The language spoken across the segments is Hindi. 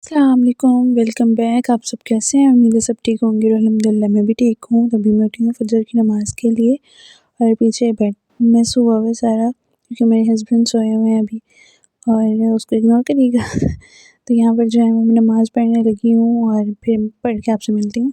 अस्सलाम वालेकुम, वेलकम बैक। आप सब कैसे हैं? उम्मीद है सब ठीक होंगे और अल्हम्दुलिल्लाह मैं भी ठीक हूँ। तभी मैं उठी हूँ फ़जर की नमाज़ के लिए और पीछे बेड में हुआ हुआ है सारा, क्योंकि मेरे हस्बैंड सोए हुए हैं अभी और उसको इग्नोर करिएगा। तो यहाँ पर जो है मैं नमाज़ पढ़ने लगी हूँ और फिर पढ़ के आपसे मिलती हूँ।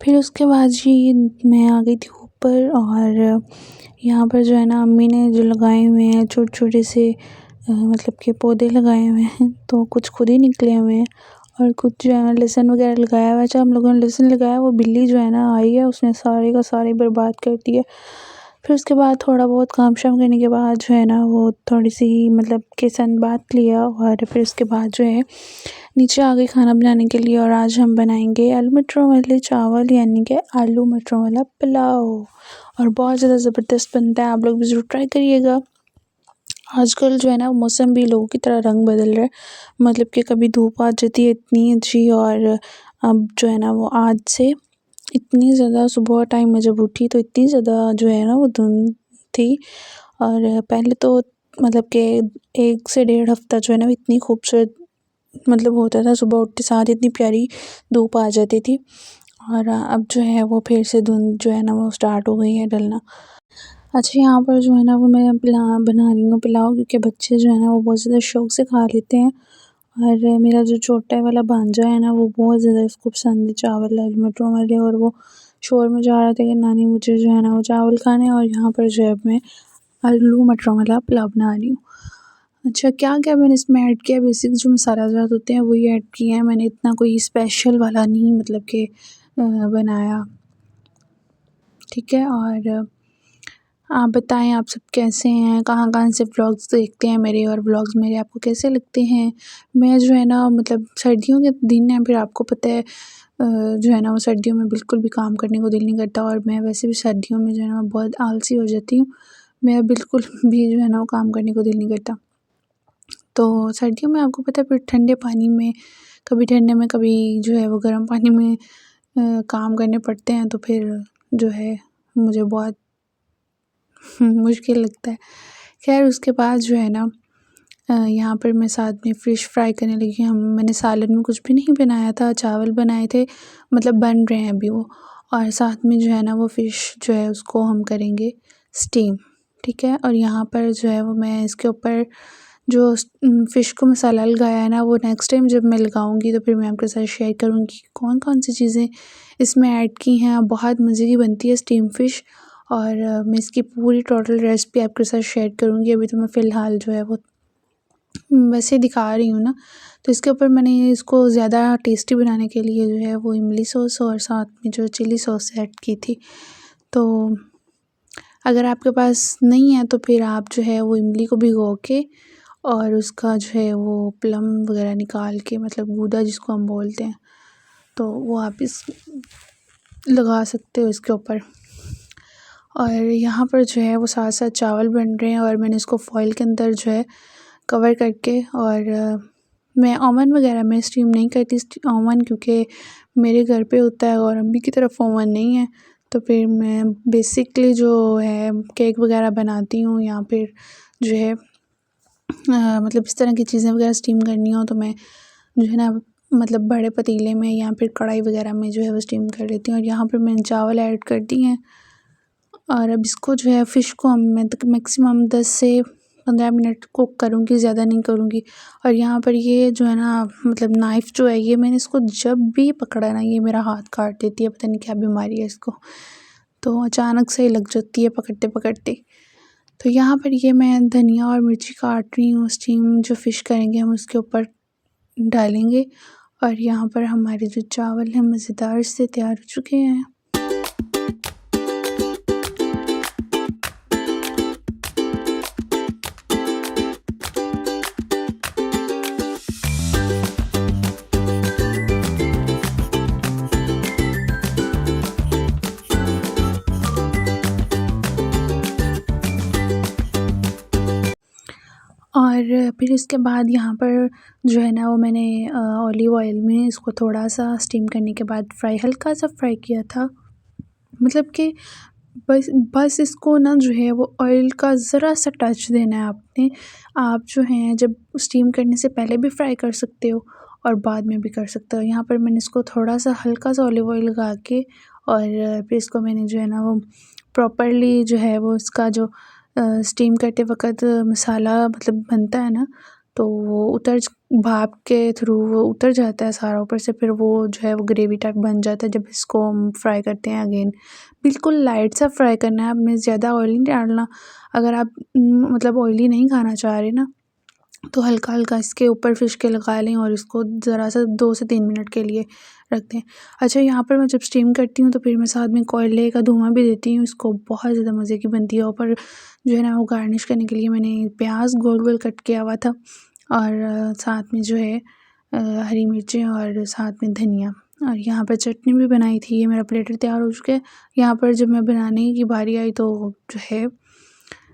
फिर उसके बाद जी मैं आ गई थी ऊपर और यहाँ पर जो है ना अम्मी ने जो लगाए हुए हैं छोटे-छोटे से मतलब कि पौधे लगाए हुए हैं, तो कुछ खुद ही निकले हुए हैं और कुछ जो है ना लहसुन वगैरह लगाया हुआ है। अच्छा हम लोगों ने लहसुन लगाया, वो बिल्ली जो है ना आई है, उसने सारे का सारे बर्बाद कर दिए। फिर उसके बाद थोड़ा बहुत काम शाम करने के बाद जो है ना वो थोड़ी-सी मतलब कि सन बात लिया और फिर उसके बाद जो है नीचे आ गई खाना बनाने के लिए और आज हम बनाएंगे आलू मटरों वाले चावल, यानी कि आलू मटरों वाला पुलाव, और बहुत ज़्यादा ज़बरदस्त बनता है। आप लोग भी ज़रूर ट्राई करिएगा। आजकल जो है ना मौसम भी लोगों की तरह रंग बदल रहा है, मतलब कि कभी धूप आ जाती है इतनी अच्छी, और अब जो है ना वो आज से इतनी ज़्यादा सुबह टाइम में जब उठी तो इतनी ज़्यादा जो है ना वो धुंध थी। और पहले तो मतलब कि 1 से डेढ़ हफ़्ता जो है ना इतनी खूबसूरत मतलब होता था, सुबह उठते साथ इतनी प्यारी धूप आ जाती थी, और अब जो है वो फिर से धुंध जो है ना वो स्टार्ट हो गई है डलना। अच्छा यहाँ पर जो है ना वो मैं बना रही हूँ पुलाव, क्योंकि बच्चे जो है ना वो बहुत ज़्यादा शौक से खा लेते हैं, और मेरा जो छोटा वाला भांजा है ना वो बहुत ज़्यादा उसको पसंद है चावल आलू मटरों वाले, और वो शोर मचा रहा था कि नानी मुझे जो है ना वो चावल खाने हैं, और यहाँ पर जो है मैं आलू मटरों वाला पुलाव बना रही हूँ। अच्छा क्या-क्या मैंने इसमें ऐड किया, बेसिक जो मसाला-जात होते हैं वही ऐड किए हैं मैंने, इतना कोई स्पेशल वाला नहीं मतलब कि बनाया, ठीक है। और आप बताएँ आप सब कैसे हैं? कहाँ-कहाँ से व्लॉग्स देखते हैं मेरे, और व्लॉग्स मेरे आपको कैसे लगते हैं? मैं जो है ना मतलब सर्दियों के दिन हैं, फिर आपको पता है जो है ना वो सर्दियों में बिल्कुल भी काम करने को दिल नहीं करता, और मैं वैसे भी सर्दियों में जो है ना बहुत आलसी हो जाती हूँ। मेरा बिल्कुल भी जो है ना वो काम करने को दिल नहीं करता। तो सर्दियों में आपको पता है फिर ठंडे पानी में, कभी ठंडे में कभी जो है वो गर्म पानी में काम करने पड़ते हैं, तो फिर जो है मुझे बहुत मुश्किल लगता है। ख़ैर उसके बाद जो है ना यहाँ पर मैं साथ में फ़िश फ्राई करने लगी। मैंने सालन में कुछ भी नहीं बनाया था, चावल बनाए थे, मतलब बन रहे हैं अभी वो, और साथ में जो है ना वो फ़िश जो है उसको हम करेंगे स्टीम, ठीक है। और यहाँ पर जो है वो मैं इसके ऊपर जो फ़िश को मसाला लगाया है ना, वो नेक्स्ट टाइम जब मैं लगाऊँगी तो फिर मैं आपके साथ शेयर करूँगी कौन-कौन सी चीज़ें इसमें ऐड की हैं। बहुत मज़े की बनती है स्टीम फ़िश, और मैं इसकी पूरी टोटल रेसिपी आपके साथ शेयर करूँगी। अभी तो मैं फ़िलहाल जो है वो वैसे दिखा रही हूँ ना, तो इसके ऊपर मैंने इसको ज़्यादा टेस्टी बनाने के लिए जो है वो इमली सॉस और साथ में जो चिली सॉस ऐड की थी। तो अगर आपके पास नहीं है तो फिर आप जो है वो इमली को भिगो के और उसका जो है वो प्लम वगैरह निकाल के, मतलब गूदा जिसको हम बोलते हैं, तो वो आप इस लगा सकते हो इसके ऊपर। और यहाँ पर जो है वो साथ-साथ चावल बन रहे हैं, और मैंने इसको फ़ॉइल के अंदर जो है कवर करके, और मैं ओवन वगैरह में स्टीम नहीं करती, ओवन क्योंकि मेरे घर पे होता है और अम्मी की तरफ ओवन नहीं है, तो फिर मैं बेसिकली जो है केक वगैरह बनाती हूँ, या फिर जो है मतलब इस तरह की चीज़ें वगैरह स्टीम करनी हो तो मैं जो है ना मतलब बड़े पतीले में या फिर कढ़ाई वगैरह में जो है वो स्टीम कर लेती हूँ। और यहाँ पर मैंने चावल ऐड कर दिए हैं, और अब इसको जो है फ़िश को मैं मैक्सिमम 10 से 15 मिनट कुक करूँगी, ज़्यादा नहीं करूँगी। और यहाँ पर ये जो है ना मतलब नाइफ़ जो है ये मैंने इसको जब भी पकड़ा ना ये मेरा हाथ काट देती है, पता नहीं क्या बीमारी है इसको, तो अचानक से ही लग जाती है पकड़ते-पकड़ते। तो यहाँ पर ये मैं धनिया और मिर्ची काट रही हूँ, स्टीम जो फ़िश करेंगे हम उसके ऊपर डालेंगे, और यहाँ पर हमारे जो चावल हैं मज़ेदार से तैयार हो चुके हैं। और फिर इसके बाद यहाँ पर जो है ना वो मैंने ऑलिव ऑयल में इसको थोड़ा सा स्टीम करने के बाद हल्का सा फ्राई किया था, मतलब कि बस बस इसको ना जो है वो ऑयल का ज़रा सा टच देना है आपने। आप जो है जब स्टीम करने से पहले भी फ्राई कर सकते हो और बाद में भी कर सकते हो। यहाँ पर मैंने इसको थोड़ा-सा हल्का सा ऑलिव ऑयल लगा के और फिर इसको मैंने जो है ना वो प्रॉपरली जो है वो इसका जो स्टीम करते वक़्त मसाला मतलब बनता है ना, तो वो भाप के थ्रू वो उतर जाता है सारा ऊपर से, फिर वो जो है वो ग्रेवी टाइप बन जाता है जब इसको हम फ्राई करते हैं अगेन। बिल्कुल लाइट सा फ्राई करना है, आपने ज़्यादा ऑयल नहीं डालना। अगर आप मतलब ऑयली नहीं खाना चाह रहे ना, तो हल्का-हल्का इसके ऊपर फ़िश के लगा लें और इसको ज़रा सा 2 से 3 मिनट के लिए रख दें। अच्छा, यहाँ पर मैं जब स्टीम करती हूँ तो फिर मैं साथ में कोयले का धुआँ भी देती हूँ, इसको बहुत ज़्यादा मज़े की बनती है। ऊपर जो है ना वो गार्निश करने के लिए मैंने प्याज़ गोल-गोल कट किया हुआ था और साथ में जो है हरी मिर्चें और साथ में धनिया और यहाँ पर चटनी भी बनाई थी। ये मेरा प्लेटर तैयार हो चुका है। यहाँ पर जब मैं बनाने की बारी आई तो जो है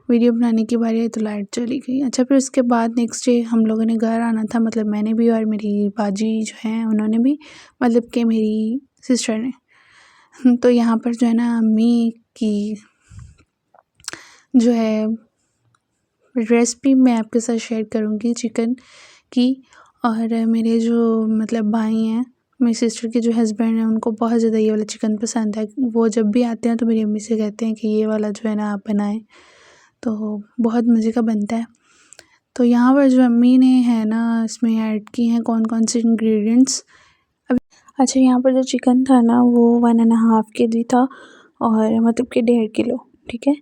वीडियो बनाने की बारी आई तो लाइट चली गई। अच्छा, फिर उसके बाद नेक्स्ट डे हम लोगों ने घर आना था, मतलब मैंने भी और मेरी बाजी जो हैं उन्होंने भी, मतलब कि मेरी सिस्टर ने। तो यहाँ पर जो है ना अम्मी की जो है रेसिपी मैं आपके साथ शेयर करूँगी चिकन की। और मेरे जो मतलब भाई हैं, मेरी सिस्टर के जो हस्बैंड हैं, उनको बहुत ज़्यादा ये वाला चिकन पसंद है। वो जब भी आते हैं तो मेरी अम्मी से कहते हैं कि ये वाला जो है ना आप बनाएं, तो बहुत मज़े का बनता है। तो यहाँ पर जो अम्मी ने है ना इसमें ऐड की हैं कौन-कौन से इंग्रेडिएंट्स। अब अच्छा, यहाँ पर जो चिकन था ना वो 1.5 केजी था और मतलब कि 1.5 किलो, ठीक है।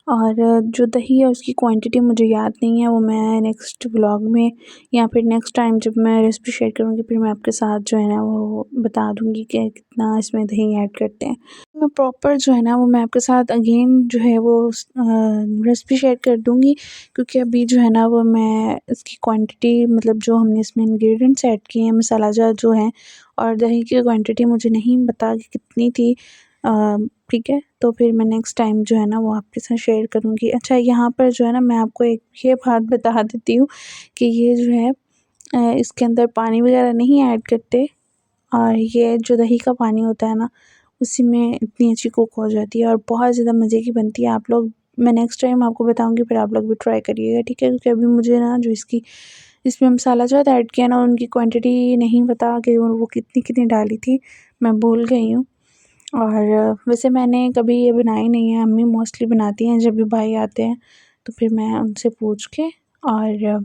और जो दही है उसकी क्वांटिटी मुझे याद नहीं है, वो मैं नेक्स्ट व्लॉग में या फिर नेक्स्ट टाइम जब मैं रेसिपी शेयर करूँगी फिर मैं आपके साथ जो है ना वो बता दूँगी कि कितना इसमें दही ऐड करते हैं। मैं प्रॉपर जो है ना वो मैं आपके साथ अगेन जो है वो रेसिपी शेयर कर दूँगी, क्योंकि अभी जो है ना वो मैं इसकी क्वांटिटी मतलब जो हमने इसमें इंग्रेडिएंट्स ऐड किए हैं, मसाला जार जो है और दही की क्वांटिटी मुझे नहीं पता कि कितनी थी। ठीक है, तो फिर मैं नेक्स्ट टाइम जो है ना वो आपके साथ शेयर करूँगी। अच्छा, यहाँ पर जो है ना मैं आपको एक ये बात बता देती हूँ कि ये जो है इसके अंदर पानी वगैरह नहीं ऐड करते और ये जो दही का पानी होता है ना उसी में इतनी अच्छी कुक हो जाती है और बहुत ज़्यादा मज़े की बनती है। आप लोग, मैं नेक्स्ट टाइम आपको बताऊँगी, फिर आप लोग भी ट्राई करिएगा, ठीक है। क्योंकि अभी मुझे ना जो इसमें मसाला जो ऐड किया ना उनकी क्वांटिटी नहीं पता कि वो कितनी डाली थी, मैं भूल गई हूँ। और वैसे मैंने कभी ये बनाई नहीं है, अम्मी मोस्टली बनाती हैं जब भी भाई आते हैं, तो फिर मैं उनसे पूछ के और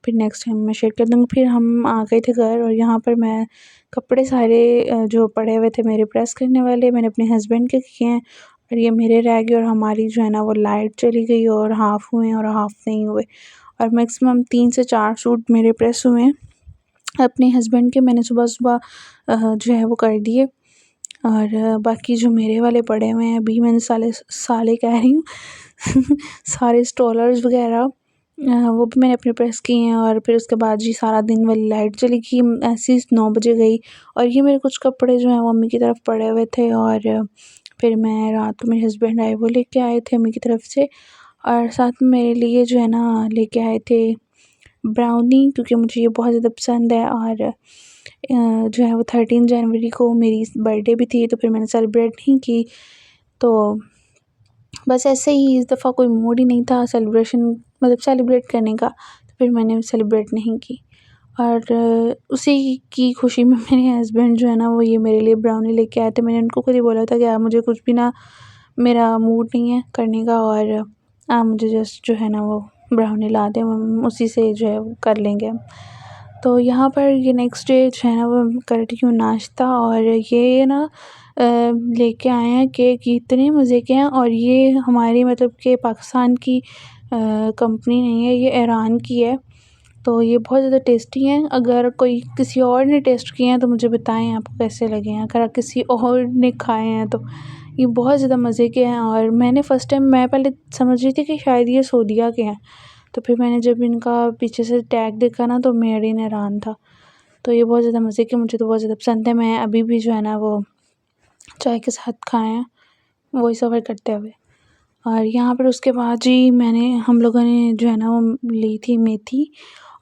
फिर नेक्स्ट टाइम मैं शेयर कर दूँगी। फिर हम आ गए थे घर और यहाँ पर मैं कपड़े सारे जो पड़े हुए थे मेरे प्रेस करने वाले, मैंने अपने हस्बैंड के किए हैं और ये मेरे रह गए और हमारी जो है ना वो लाइट चली गई और हाफ़ हुए और हाफ़ नहीं हुए और मैक्सिमम 3 से 4 सूट मेरे प्रेस हुए हैं। अपने हस्बैंड के मैंने सुबह-सुबह जो है वो कर दिए और बाकी जो मेरे वाले पड़े हुए हैं अभी मैंने साले कह रही हूँ सारे स्टॉलर्स वगैरह वो भी मैंने अपने प्रेस किए हैं। और फिर उसके बाद जी सारा दिन वाली लाइट चली गई, ऐसे ही 9 बजे गई और ये मेरे कुछ कपड़े जो हैं वो अम्मी की तरफ पड़े हुए थे और फिर मैं रात को मेरे हस्बैंड आए, वो लेके आए थे अम्मी की तरफ से और साथ में मेरे लिए जो है ना लेके आए थे ब्राउनी, क्योंकि मुझे ये बहुत ज़्यादा पसंद है। और जो है वो 13 जनवरी को मेरी बर्थडे भी थी, तो फिर मैंने सेलिब्रेट नहीं की। तो बस ऐसे ही इस दफ़ा कोई मूड ही नहीं था सेलिब्रेशन मतलब सेलिब्रेट करने का, तो फिर मैंने सेलिब्रेट नहीं की। और उसी की खुशी में मेरे हस्बैंड जो है ना वो ये मेरे लिए ब्राउनी लेके आए थे। मैंने उनको खुद ही बोला था कि आप मुझे कुछ भी ना, मेरा मूड नहीं है करने का और आप मुझे जस्ट जो है ना वो ब्राउनी ला दें, हम उसी से जो है वो कर लेंगे हम। तो यहाँ पर ये नेक्स्ट डे जो है ना वो कर रही हूँ नाश्ता और ये ना लेके आए हैं केक, इतने मज़े के हैं और ये हमारी मतलब कि पाकिस्तान की कंपनी नहीं है, ये ईरान की है। तो ये बहुत ज़्यादा टेस्टी हैं। अगर कोई किसी और ने टेस्ट किए हैं तो मुझे बताएं आपको कैसे लगे हैं, अगर किसी और ने खाए हैं तो। ये बहुत ज़्यादा मज़े के हैं और मैंने फ़र्स्ट टाइम, मैं पहले समझ रही थी कि शायद ये सऊदीया के हैं, तो फिर मैंने जब इनका पीछे से टैग देखा ना तो मेड इन ईरान था। तो ये बहुत ज़्यादा मज़े के, मुझे तो बहुत ज़्यादा पसंद है। मैं अभी भी जो है ना वो चाय के साथ खाए हैं वॉइस ओवर करते हुए। और यहाँ पर उसके बाद जी हम लोगों ने जो है ना वो ली थी मेथी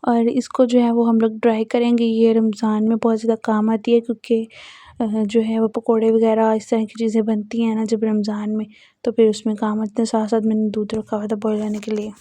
और इसको जो है वो हम लोग ड्राई करेंगे। ये रमज़ान में बहुत ज़्यादा काम आती है, क्योंकि जो है वो पकोड़े वगैरह इस तरह की चीज़ें बनती हैं ना जब रमज़ान में, तो फिर उसमें काम आते हैं। साथ साथ मैंने दूध रखा हुआ था बॉयल होने के लिए।